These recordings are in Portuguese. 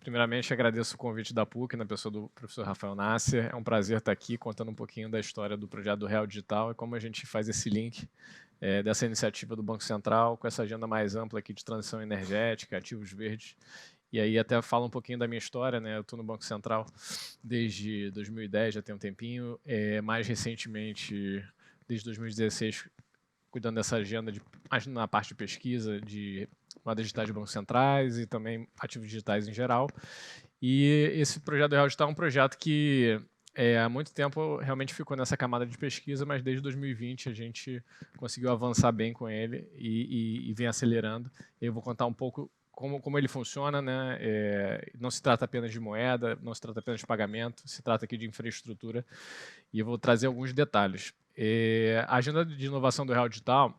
Primeiramente, agradeço o convite da PUC, na pessoa do professor Rafael Nasser. É um prazer estar aqui contando um pouquinho da história do projeto do Real Digital e como a gente faz esse link dessa iniciativa do Banco Central com essa agenda mais ampla aqui de transição energética, ativos verdes. E aí até falo um pouquinho da minha história, né? Eu estou no Banco Central desde 2010, já tem um tempinho. Mais recentemente, desde 2016, cuidando dessa agenda mais na parte de pesquisa, de moedas digitais de bancos centrais e também ativos digitais em geral. E esse projeto do Real Digital é um projeto que há muito tempo realmente ficou nessa camada de pesquisa, mas desde 2020 a gente conseguiu avançar bem com ele e vem acelerando. Eu vou contar um pouco como ele funciona, né? Não se trata apenas de moeda, não se trata apenas de pagamento, se trata aqui de infraestrutura e eu vou trazer alguns detalhes. A agenda de inovação do Real Digital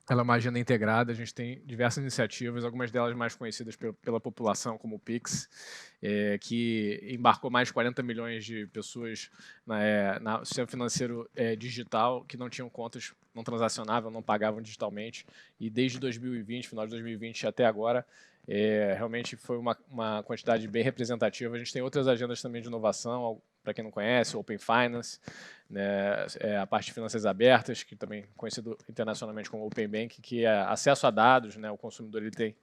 ela é uma agenda integrada, a gente tem diversas iniciativas, algumas delas mais conhecidas pela população, como o Pix, que embarcou mais de 40 milhões de pessoas no sistema financeiro digital que não tinham contas, não transacionavam, não pagavam digitalmente. E desde 2020, final de 2020 até agora, realmente foi uma quantidade bem representativa. A gente tem outras agendas também de inovação, para quem não conhece, o Open Finance, né, a parte de finanças abertas, que também é conhecido internacionalmente como Open Bank, que é acesso a dados, né, o consumidor ele tem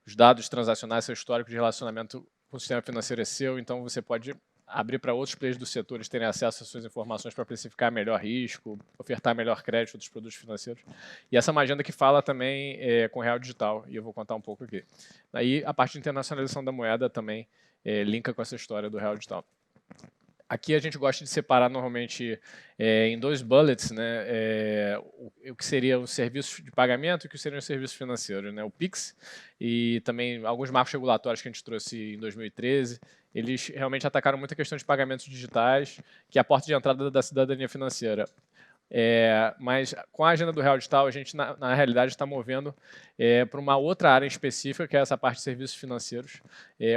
os dados transacionais, seu histórico de relacionamento com o sistema financeiro é seu, então você pode abrir para outros players dos setores terem acesso às suas informações para precificar melhor risco, ofertar melhor crédito dos produtos financeiros. E essa é uma agenda que fala também com o Real Digital, e eu vou contar um pouco aqui. Aí a parte de internacionalização da moeda também linka com essa história do Real Digital. Aqui a gente gosta de separar normalmente em dois bullets, né, o que seria o serviço de pagamento e o que seriam os serviços financeiros. Né, o Pix e também alguns marcos regulatórios que a gente trouxe em 2013, eles realmente atacaram muito a questão de pagamentos digitais, que é a porta de entrada da cidadania financeira. Mas com a agenda do Real Digital, a gente, na realidade, está movendo para uma outra área específica, que é essa parte de serviços financeiros.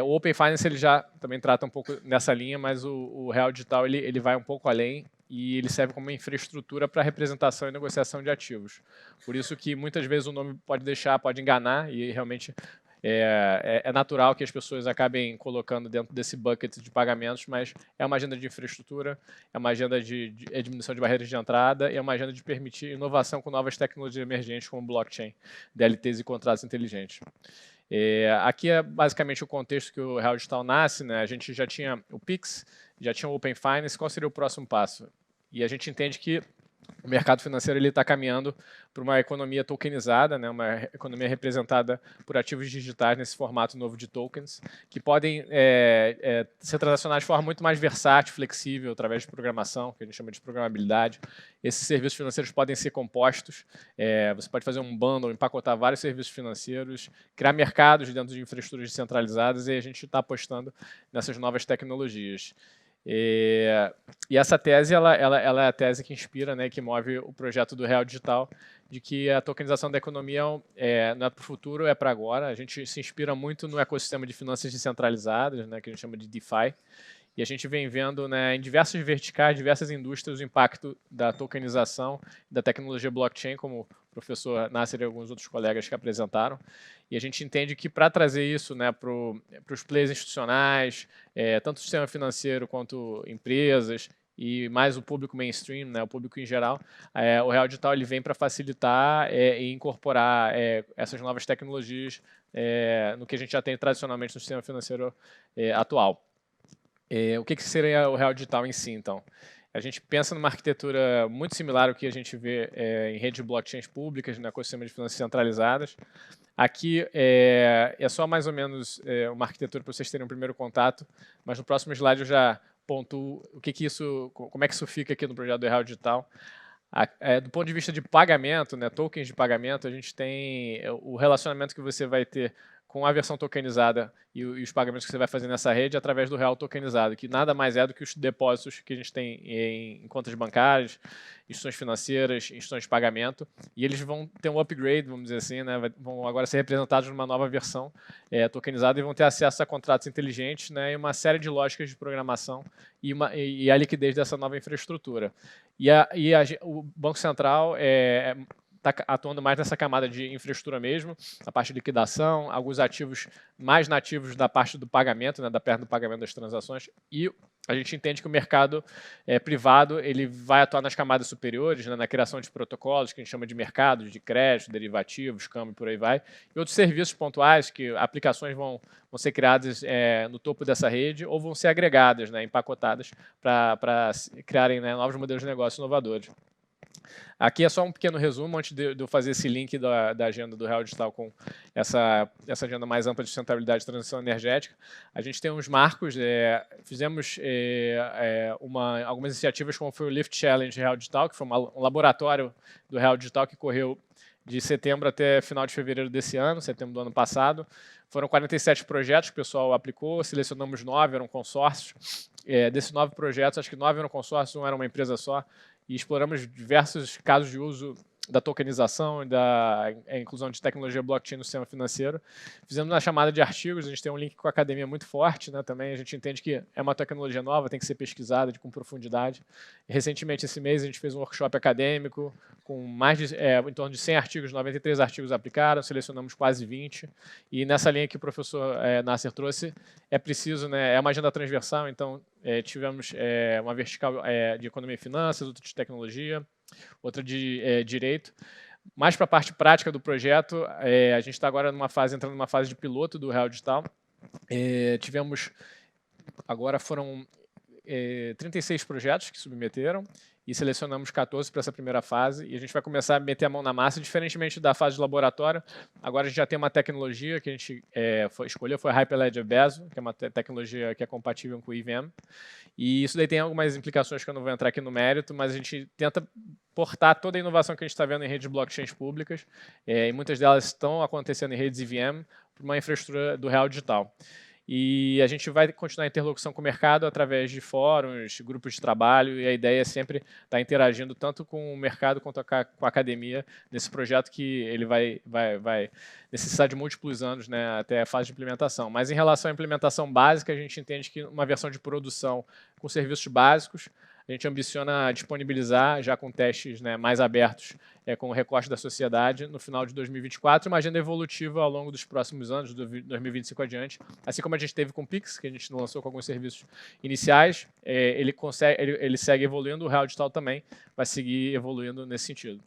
O Open Finance ele já também trata um pouco nessa linha, mas o Real Digital ele vai um pouco além e ele serve como uma infraestrutura para representação e negociação de ativos. Por isso que muitas vezes o nome pode enganar e realmente é natural que as pessoas acabem colocando dentro desse bucket de pagamentos, mas é uma agenda de infraestrutura, é uma agenda de diminuição de barreiras de entrada e é uma agenda de permitir inovação com novas tecnologias emergentes como blockchain, DLTs e contratos inteligentes. Aqui é basicamente o contexto que o Real Digital nasce, né? A gente já tinha o Pix, já tinha o Open Finance, qual seria o próximo passo? E a gente entende que o mercado financeiro está caminhando para uma economia tokenizada, né, uma economia representada por ativos digitais nesse formato novo de tokens, que podem ser transacionados de forma muito mais versátil, flexível, através de programação, que a gente chama de programabilidade. Esses serviços financeiros podem ser compostos, você pode fazer um bundle, empacotar vários serviços financeiros, criar mercados dentro de infraestruturas descentralizadas e a gente está apostando nessas novas tecnologias. E essa tese ela é a tese que inspira, né, que move o projeto do Real Digital, de que a tokenização da economia não é para o futuro, é para agora. A gente se inspira muito no ecossistema de finanças descentralizadas, né, que a gente chama de DeFi, e a gente vem vendo, né, em diversos verticais, diversas indústrias, o impacto da tokenização, da tecnologia blockchain, como o professor Nasser e alguns outros colegas que apresentaram. E a gente entende que para trazer isso, né, para os players institucionais, tanto o sistema financeiro quanto empresas, e mais o público mainstream, né, o público em geral, o Real Digital ele vem para facilitar e incorporar essas novas tecnologias no que a gente já tem tradicionalmente no sistema financeiro atual. O que seria o Real Digital em si, então? A gente pensa numa arquitetura muito similar ao que a gente vê em redes de blockchains públicas, no ecossistema de finanças centralizadas. Aqui é só mais ou menos uma arquitetura para vocês terem um primeiro contato, mas no próximo slide eu já pontuo como é que isso fica aqui no projeto do Real Digital. Do ponto de vista de pagamento, né, tokens de pagamento, a gente tem o relacionamento que você vai ter com a versão tokenizada e os pagamentos que você vai fazer nessa rede através do real tokenizado, que nada mais é do que os depósitos que a gente tem em contas bancárias, instituições financeiras, instituições de pagamento, e eles vão ter um upgrade, vamos dizer assim, né, vão agora ser representados numa nova versão tokenizada e vão ter acesso a contratos inteligentes, né, e uma série de lógicas de programação e a liquidez dessa nova infraestrutura. O Banco Central está atuando mais nessa camada de infraestrutura mesmo, a parte de liquidação, alguns ativos mais nativos da parte do pagamento, né, da perna do pagamento das transações, e a gente entende que o mercado privado ele vai atuar nas camadas superiores, né, na criação de protocolos, que a gente chama de mercados, de crédito, derivativos, câmbio, por aí vai, e outros serviços pontuais, que aplicações vão ser criadas no topo dessa rede ou vão ser agregadas, né, empacotadas, para criarem, né, novos modelos de negócio inovadores. Aqui é só um pequeno resumo, antes de eu fazer esse link da agenda do Real Digital com essa agenda mais ampla de sustentabilidade e transição energética. A gente tem uns marcos, fizemos algumas iniciativas, como foi o Lift Challenge Real Digital, que foi um laboratório do Real Digital que correu de setembro até final de fevereiro desse ano, setembro do ano passado. Foram 47 projetos que o pessoal aplicou, selecionamos 9, eram consórcios. Desses 9 projetos, acho que 9 eram consórcios, um era uma empresa só, e exploramos diversos casos de uso da tokenização e da inclusão de tecnologia blockchain no sistema financeiro. Fizemos uma chamada de artigos, a gente tem um link com a academia muito forte, né, também a gente entende que é uma tecnologia nova, tem que ser pesquisada com profundidade. E, recentemente, esse mês, a gente fez um workshop acadêmico com mais de, em torno de 100 artigos, 93 artigos aplicaram, selecionamos quase 20. E nessa linha que o professor Nasser trouxe, é preciso, né, é uma agenda transversal, então tivemos uma vertical de economia e finanças, outra de tecnologia, outra de direito. Mais para a parte prática do projeto, a gente está agora entrando numa fase de piloto do Real Digital. Agora foram 36 projetos que submeteram e selecionamos 14 para essa primeira fase, e a gente vai começar a meter a mão na massa, diferentemente da fase de laboratório. Agora a gente já tem uma tecnologia que a gente escolheu, foi a Hyperledger Bezo, que é uma tecnologia que é compatível com o EVM, e isso daí tem algumas implicações que eu não vou entrar aqui no mérito, mas a gente tenta portar toda a inovação que a gente está vendo em redes de blockchains públicas, e muitas delas estão acontecendo em redes EVM, para uma infraestrutura do Real Digital. E a gente vai continuar a interlocução com o mercado através de fóruns, grupos de trabalho, e a ideia é sempre estar interagindo tanto com o mercado quanto com a academia nesse projeto que ele vai necessitar de múltiplos anos, né, até a fase de implementação. Mas em relação à implementação básica, a gente entende que uma versão de produção com serviços básicos, a gente ambiciona disponibilizar, já com testes, né, mais abertos, com o recorte da sociedade, no final de 2024, uma agenda evolutiva ao longo dos próximos anos, de 2025 adiante. Assim como a gente teve com o Pix, que a gente lançou com alguns serviços iniciais, ele segue evoluindo, o Real Digital também vai seguir evoluindo nesse sentido.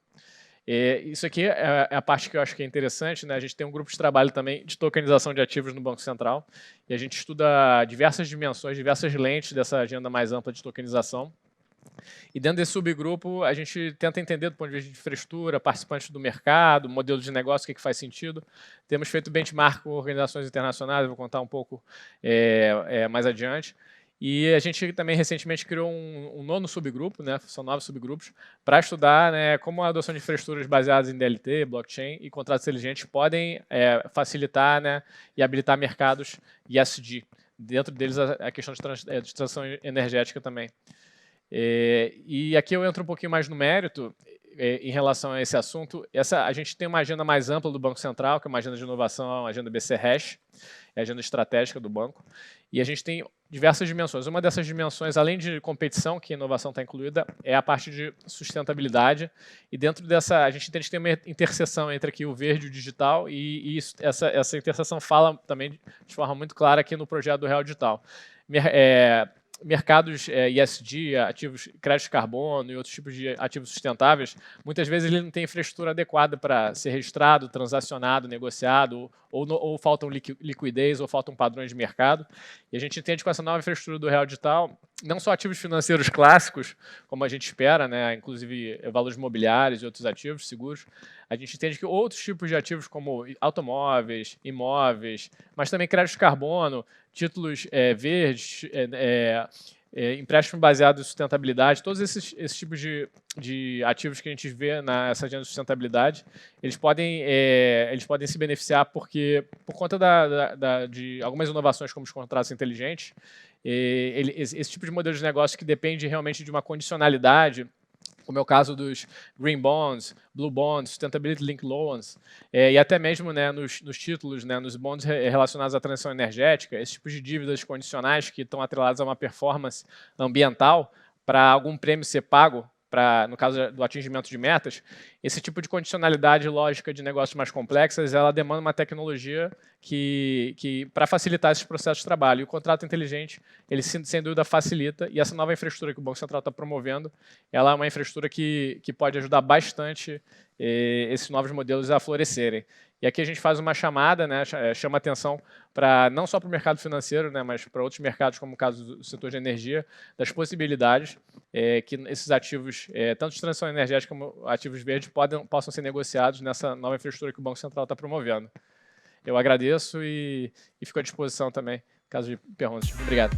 Isso aqui é a parte que eu acho que é interessante, né? A gente tem um grupo de trabalho também de tokenização de ativos no Banco Central, e a gente estuda diversas dimensões, diversas lentes dessa agenda mais ampla de tokenização. E dentro desse subgrupo, a gente tenta entender do ponto de vista de infraestrutura, participantes do mercado, modelo de negócio, o que faz sentido. Temos feito benchmark com organizações internacionais, vou contar um pouco mais adiante. E a gente também recentemente criou um nono subgrupo, né, são 9 subgrupos, para estudar, né, como a adoção de infraestruturas baseadas em DLT, blockchain e contratos inteligentes podem facilitar, né, e habilitar mercados ESG. Dentro deles a questão de transição energética também. E aqui eu entro um pouquinho mais no mérito em relação a esse assunto. A gente tem uma agenda mais ampla do Banco Central, que é uma agenda de inovação, uma agenda BC Hash, é a agenda estratégica do banco, e a gente tem diversas dimensões. Uma dessas dimensões, além de competição, que a inovação está incluída, é a parte de sustentabilidade, e dentro dessa, a gente entende que tem uma interseção entre aqui o verde e o digital, e essa interseção fala também de forma muito clara aqui no projeto do Real Digital. Mercados ESG, ativos, crédito de carbono e outros tipos de ativos sustentáveis, muitas vezes ele não tem infraestrutura adequada para ser registrado, transacionado, negociado, ou faltam liquidez, ou faltam padrões de mercado. E a gente entende que com essa nova infraestrutura do Real Digital, não só ativos financeiros clássicos, como a gente espera, né, inclusive valores imobiliários e outros ativos seguros, a gente entende que outros tipos de ativos como automóveis, imóveis, mas também crédito de carbono, títulos verdes, empréstimo baseado em sustentabilidade, todos esses tipos de ativos que a gente vê nessa agenda de sustentabilidade, eles podem se beneficiar porque, por conta de algumas inovações como os contratos inteligentes, esse tipo de modelo de negócio que depende realmente de uma condicionalidade, como é o caso dos Green Bonds, Blue Bonds, Sustainability Linked Loans, e até mesmo, né, nos títulos, né, nos bonds relacionados à transição energética, esses tipos de dívidas condicionais que estão atreladas a uma performance ambiental, para algum prêmio ser pago no caso do atingimento de metas, esse tipo de condicionalidade lógica de negócios mais complexas, ela demanda uma tecnologia que para facilitar esses processos de trabalho. E o contrato inteligente, ele sem dúvida facilita, e essa nova infraestrutura que o Banco Central está promovendo, ela é uma infraestrutura que pode ajudar bastante esses novos modelos a florescerem. E aqui a gente faz uma chamada, né, chama atenção para não só para o mercado financeiro, né, mas para outros mercados, como o caso do setor de energia, das possibilidades que esses ativos, tanto de transição energética como ativos verdes, possam ser negociados nessa nova infraestrutura que o Banco Central está promovendo. Eu agradeço e fico à disposição também, caso de perguntas. Obrigado.